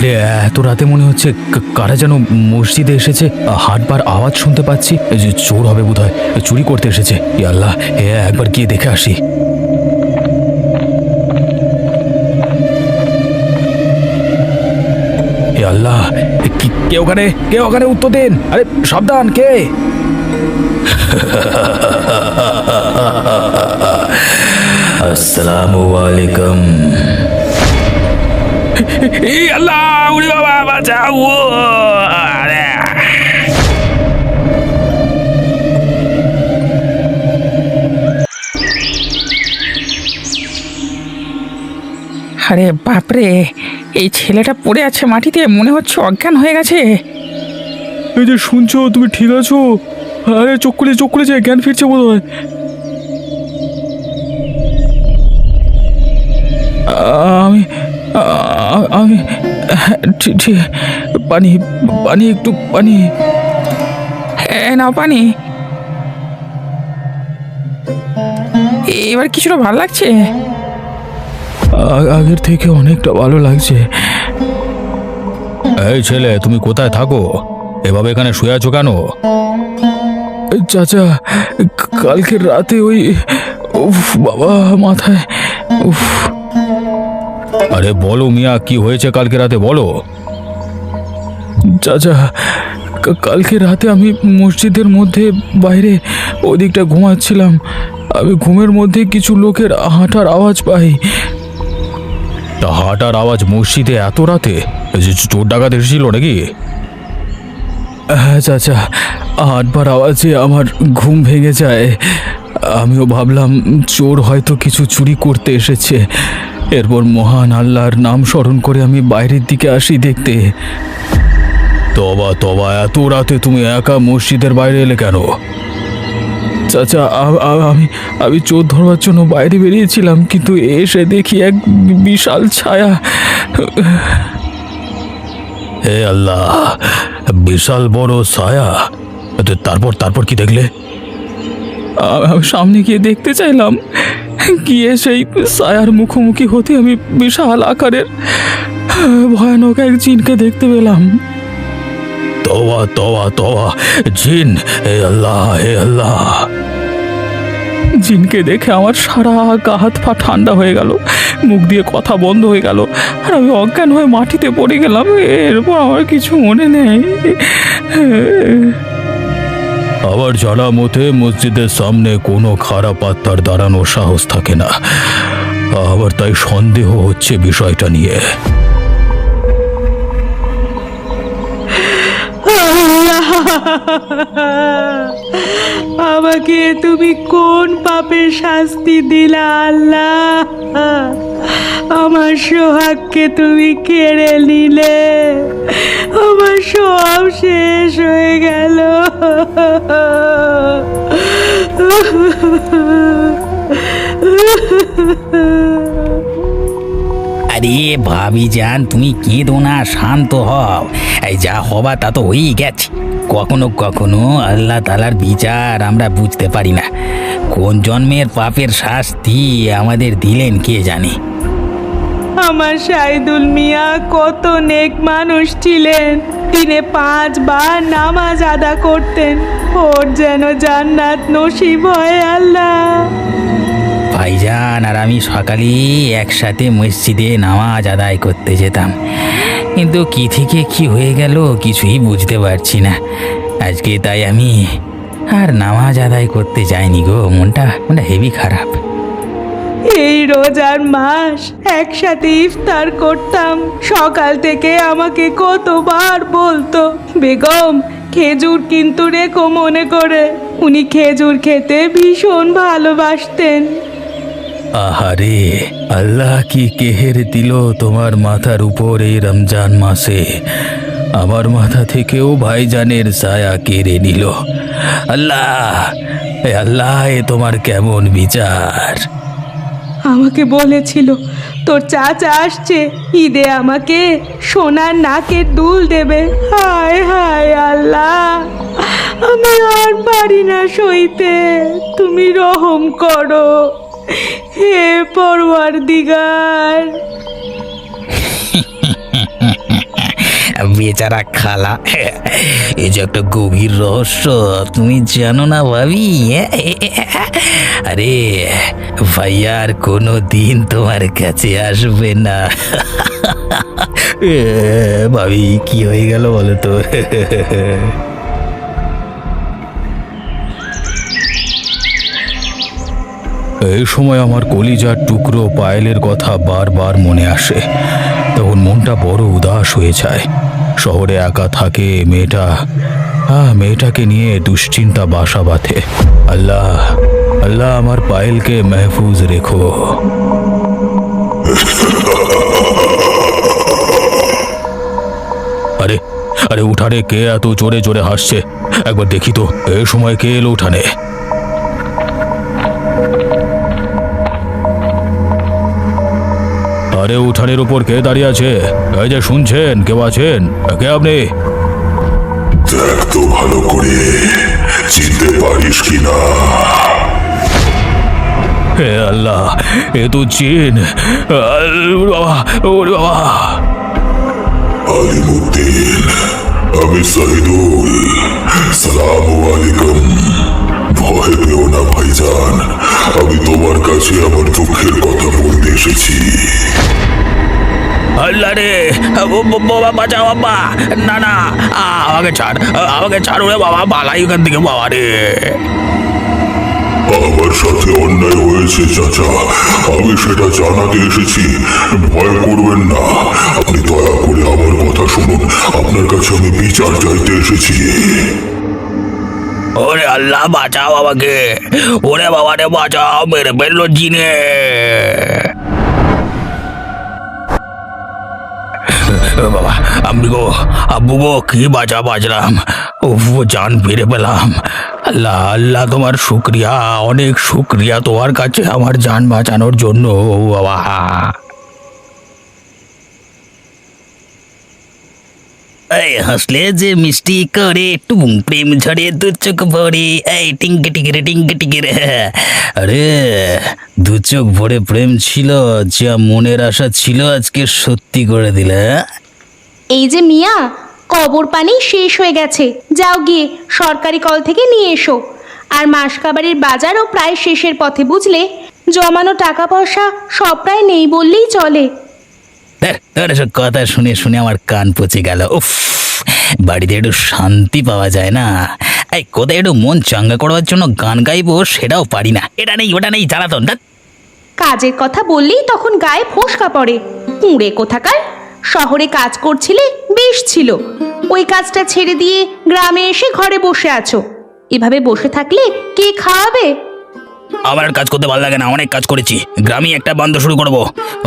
আরে এত রাতে মনে হচ্ছে কারা যেন মসজিদে এসেছে। হাঁটবার আওয়াজ শুনতে পাচ্ছি। যে চোর হবে বোধহয়, চুরি করতে এসেছে। ইয়া আল্লাহ, একবার গিয়ে দেখে আসি। আল্লাহ, কে ওখানে? কে ওখানে? উত্তর দিন। আরে সাবধান, কে? আসসালামু আলাইকুম। আল্লাহ, উনি বাবা বাঁচাও। আরে বাপরে, এই ছেলেটা পড়ে আছে মাটিতে, মনে হচ্ছে অজ্ঞান হয়ে গেছে। এই যে শুনছো, তুমি ঠিক আছো? আরে চোখ খুলেছে, জ্ঞান ফিরছে বোধ হয়। আমি আমি ঠিক, পানি পানি, একটু পানি। নাও পানি। এবার কিছুটা ভালো লাগছে? আগের থেকে অনেকটা ভালো লাগছে। এই ছেলে, তুমি কোথায় থাকো? এভাবে এখানে শুয়ে আছো কেন? চাচা, কালকের রাতে ওই, উফ বাবা, মাথায় উফ। আরে বলো মিয়া, কি হয়েছে কালকে রাতে, বলো। চাচা, কালকে রাতে আমি মসজিদের মধ্যে বাইরে ওদিকটা ঘুমাচ্ছিলাম। আমি ঘুমের মধ্যে কিছু লোকের হাঁটার আওয়াজ পাই। হাঁটার আওয়াজ মসজিদে এত রাতে? চোর ডাকাত এসেছিল নাকি? হ্যাঁ চাচা, হাঁটবার আওয়াজে আমার ঘুম ভেঙে যায়। আমিও ভাবলাম চোর হয়তো কিছু চুরি করতে এসেছে। এরপর মহান আল্লাহর নাম স্মরণ করে আমি বাইরের দিকে আসি দেখতে। তবা তবা, এত রাতে তুমি একা মসজিদের বাইরে এলে কেন? চাচা, আমি চোর ধরবার জন্য বাইরে বেরিয়েছিলাম, কিন্তু এসে দেখি এক বিশাল ছায়া। হে আল্লাহ, বিশাল বড় ছায়া। তারপর কি দেখলে? আমি সামনে গিয়ে দেখতে চাইলাম, গিয়ে সেই ছায়ার মুখোমুখি হতে আমি বিশাল আকারের ভয়ানক এক জিনকে দেখতে পেলাম। তওবা তওবা তওবা, জিন! হে আল্লাহ, হে আল্লাহ! জিনকে দেখে আমার সারা গা হাত পা ঠান্ডা হয়ে গেল, মুখ দিয়ে কথা বন্ধ হয়ে গেল, আর আমি অজ্ঞান হয়ে মাটিতে পড়ে গেলাম। এরপর আমার কিছু মনে নেই। আবার জানা মতে মসজিদের সামনে কোনো খারাপ আত্মার দাঁড়ানোর সাহস থাকে না। আবার তাই সন্দেহ হচ্ছে বিষয়টা নিয়ে। আমাকে তুমি কোন পাপের শাস্তি দিলা আল্লাহ? আমার সোহাগকে তুমি কেড়ে নিলে, আমার সব শেষ হয়ে গেল। আরে ভাবি যান, তুমি কেঁদো না, শান্ত হও। এই যা হবা তা তো হয়েই গেছে। কখনো কখনো আল্লাহ তাআলার বিচার আমরা বুঝতে পারি না। কোন জন্মের পাপের শাস্তি আমাদের দিলেন কে জানে। আমার সাইদুল মিয়া কত নেক মানুষ ছিলেন, দিনে 5 বার নামাজ আদা করতেন। ওর যেন জান্নাত নসিব হয় আল্লাহ। ভাইজান আর আমি সকালে একসাথে মসজিদে নামাজ আদায় করতে যেতাম, কিন্তু কি থেকে কি হয়ে গেল কিছুই বুঝতে পারছি না। আজকে তাই আমি আর নামাজ আদায় করতে যাইনি গো। মনটা হেভি খারাপ। এই রোজার মাস একসাথে ইফতার করতাম, সকাল থেকে আমাকে কতবার বলতো, বেগম খেজুর কিন্তু রেখো মনে করে। উনি খেজুর খেতে ভীষণ ভালোবাসতেন। আহারে, আল্লাহ কি কেহের দিল তোমার মাথার উপর এই রমজান মাসে। আমার মাথা থেকেও ভাইজানের ছায়া কেড়ে নিল। আল্লাহ, আল্লাহ, এ তোমার কেমন বিচার? আমাকে বলেছিল তোর চাচা আসছে, ঈদে আমাকে সোনার নাকের দুল দেবে। হায় হায় আল্লাহ, আমি আর পারি না সইতে, তুমি রহম করো হে পরওয়ারদিগার। বেচারা খালা, এই যে একটা গভীর রহস্য তুমি জানো না ভাবি। আরে ভাইয়া আর কোনো দিন তোমার কাছে আসবে না। ভাবি কি হয়ে গেল বলো তো? এই সময় আমার কলিজার টুকরো পায়েলের কথা বারবার মনে আসে। তখন মনটা বড় উদাস হয়ে যায়। শহরে একা থাকে মেয়েটাকে নিয়ে দুশ্চিন্তা বাসা বাঁধে। আল্লাহ আল্লাহ আমার পায়েলকে মেহফুজ রেখো। আরে আরে উঠানে কে এত জোরে জোরে হাসছে? একবার দেখি তো এই সময় কে এলো উঠানে। আরে উঠানের উপর কে দাঁড়িয়ে আছে? এই যে শুনছেন, কেউ আছেন? কে আপনি? দেখ তো ভালো করে, চিনতে পারিস কিনা। হে আল্লাহ, এ তো জিন। বাবা, ওরে বাবা। আলিমুদ্দিন, আমি শহীদুল। সালামু আলাইকুম। ভয় পেও না ভাইজান, আমি তোমার কাছে আমার দুঃখের কথা বলতে এসেছি। আল্লাহ রে, বাবা বাঁচাও বাবা। না না, আমাকে ছাড় রে বাবা, পালাই ওখান থেকে বাবা রে। আমার সাথে অন্যায় হয়েছে চাচা, আমি সেটা জানাতে এসেছি। ভয় করবেন না, আপনি দয়া করে আমার কথা শুনুন। আপনার কাছে আমি বিচার চাইতে এসেছি। ওরে আল্লাহ বাঁচাও আমাকে, ওরে বাবা রে বাঁচাও, মেরে ফেললো জিনে। বাবা, আব্বু গো, কি বাঁচলাম। ও জান ফিরে পেলাম। আল্লাহ আল্লাহ তোমার শুক্রিয়া, অনেক শুক্রিয়া তোমার কাছে আমার জান বাঁচানোর জন্য বাবা। এই হাসলে যে মিষ্টি করে টুম প্রেম ঝরে দু চোখ ভরে, এই টিঙ্কে টিকিরে টিঙ্কে টিকিরে। আরে দু চোখ ভরে প্রেম ছিল, যা মনের আশা ছিল আজকে সত্যি করে দিলে। এই যে মিয়া, কবর পানি শেষ হয়ে গেছে, যাও গিয়ে সরকারি কল থেকে নিয়ে এসো। আর মাসকাবারির বাজারও প্রায় শেষের পথে, বুঝলে? জমানো টাকা পয়সা সব প্রায় নেই বললেই চলে। তোর এসব কথা শুনে শুনে আমার কান পচে গেল। উফ, বাড়িতে একটু শান্তি পাওয়া যায় না? এই কোথায় একটু মন চাঙ্গা করবার জন্য গান গাইবো, সেটাও পারি না। এটা নেই ওটা নেই, জ্বালাতন। কাজের কথা বললেই তখন গায়ে ফোসকা পড়ে। কুঁড়ে কোথাকার! শহরে কাজ করছিলে, বেশ ছিল। ওই কাজটা ছেড়ে দিয়ে গ্রামে এসে ঘরে বসে আছো। এভাবে বসে থাকলে কে খাওয়াবে? আমার আর কাজ করতে ভালো লাগে না, অনেক কাজ করেছি। গ্রামে একটা বন্ধ শুরু করব।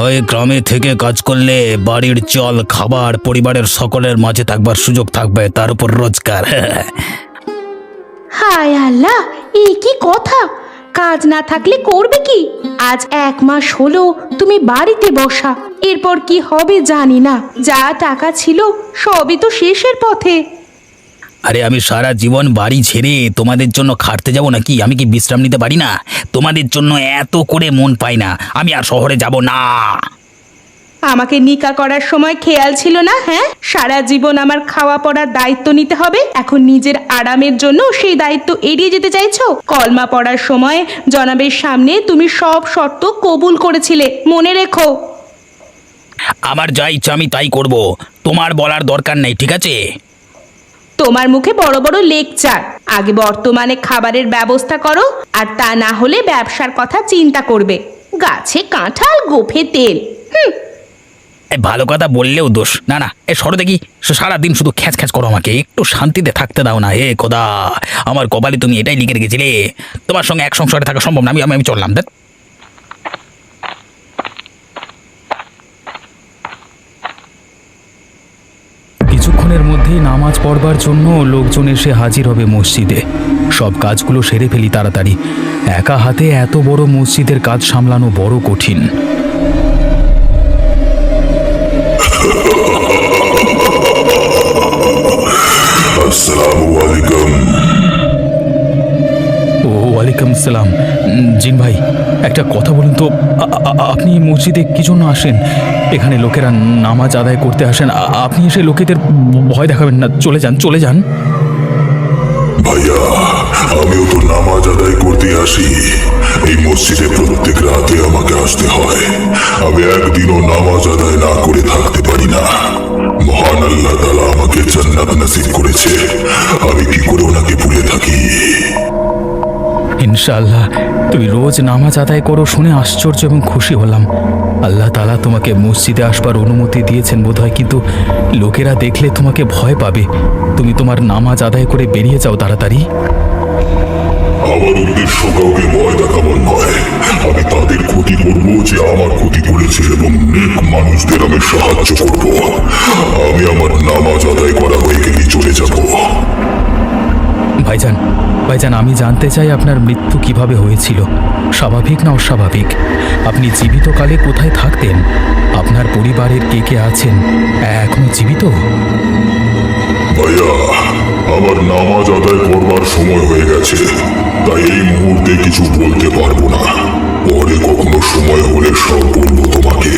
ওই গ্রামে থেকে কাজ করলে বাড়ির চল, খাবার, পরিবারের সকলের মাঝে থাকবার সুযোগ থাকবে, তার উপর রোজগার। হায় আল্লাহ, এই কি কথা! কাজ না থাকলে করবে কি? আজ 1 মাস হলো তুমি বাড়িতে বসা, এরপর কি হবে জানি না। যা টাকা ছিল সবই তো শেষের পথে। আরে আমি সারা জীবন বাড়ি ছেড়ে তোমাদের জন্য খাটতে যাব নাকি? আমি কি বিশ্রাম নিতে পারি না? তোমাদের জন্য এত করে মন পাই না, আমি আর শহরে যাব না। আমাকে নিকা করার সময় খেয়াল ছিল না? হ্যাঁ, সারা জীবন আমার খাওয়া পড়ার দায়িত্ব নিতে হবে। এখন নিজের আরামের জন্য সেই দায়িত্ব এড়িয়ে যেতে চাইছো? কলমা পড়ার সময় জনাবের সামনে তুমি সব শর্ত কবুল করেছিলে, মনে রেখো। আমার যা ইচ্ছা আমি তাই করব, তোমার বলার দরকার নেই, ঠিক আছে? তোমার মুখে বড় বড় লেকচার। আগে বর্তমানে খাবারের ব্যবস্থা করো, আর তা না হলে ব্যবসার কথা চিন্তা করবে। গাছে কাঁঠাল, গোফে তেল। ভালো কথা বললেও দোষ। না না, এ সরো দেখি, সারাদিন শুধু খ্যাচ খ্যাচ করো, আমাকে একটু শান্তিতে থাকতে দাও না। হে খোদা, আমার কপালে তুমি এটাই লিখে রেখেছিলে। তোমার সঙ্গে এক সংসারে থাকা সম্ভব না। আমি চললাম। দেখ, কিছুক্ষণের মধ্যেই নামাজ পড়বার জন্য লোকজন এসে হাজির হবে মসজিদে। সব কাজগুলো সেরে ফেলি তাড়াতাড়ি। একা হাতে এত বড় মসজিদের কাজ সামলানো বড় কঠিন। আসসালামু আলাইকুম। ও ওয়ালাইকুম সালাম। জিন ভাই, একটা কথা বলুন তো, আপনি মসজিদে কি জন্য আসেন? এখানে লোকেরা নামাজ আদায় করতে আসেন, আপনি এসে লোকেদের ভয় দেখাবেন না। চলে যান, চলে যান। ভাইয়া, আমিও তো নামাজ আদায় করতে আসি। এই মসজিদে প্রত্যেক রাতে আমাকে আসতে হয়। আমি একদিনও নামাজ আদায় না করে থাকতে পারি না। মহান আল্লাহ তাআলা আমাকে জান্নাত নসিব করেছে, আমি কি করে ওনাকে ভুলে থাকি? ইনশাআল্লাহ তুমি রোজ নামাজ আদায় করো শুনে আশ্চর্য এবং খুশি হলাম। আল্লাহ তাআলা তোমাকে মসজিদে আসবার অনুমতি দিয়েছেন বোধহয়, কিন্তু লোকেরা দেখলে তোমাকে ভয় পাবে। তুমি তোমার নামাজ আদায় করে বেরিয়ে যাও তাড়াতাড়ি। আমার উদ্দেশ্য কাউকে ভয় দেখাবার নয়। আমি তাদের ক্ষতি করব যে আমার ক্ষতি করেছে, এবং নেক মানুষদের আমি সাহায্য করব। আমি আমার নামাজ আদায় করা হয়ে গেলে চলে যাব। ভাইজান, ভাইজান, আমি জানতে চাই আপনার মৃত্যু কিভাবে হয়েছিল, স্বাভাবিক না অস্বাভাবিক? আপনি জীবিতকালে কোথায় থাকতেন? আপনার পরিবারের কে কে আছেন? এখনো জীবিত? ভাইয়া, আমার নামাজ আদায় করবার সময় হয়ে গেছে, তাই এই মুহূর্তে কিছু বলতে পারবো না। পরে কখনো সময় হলে সব বলবো তোমাকে।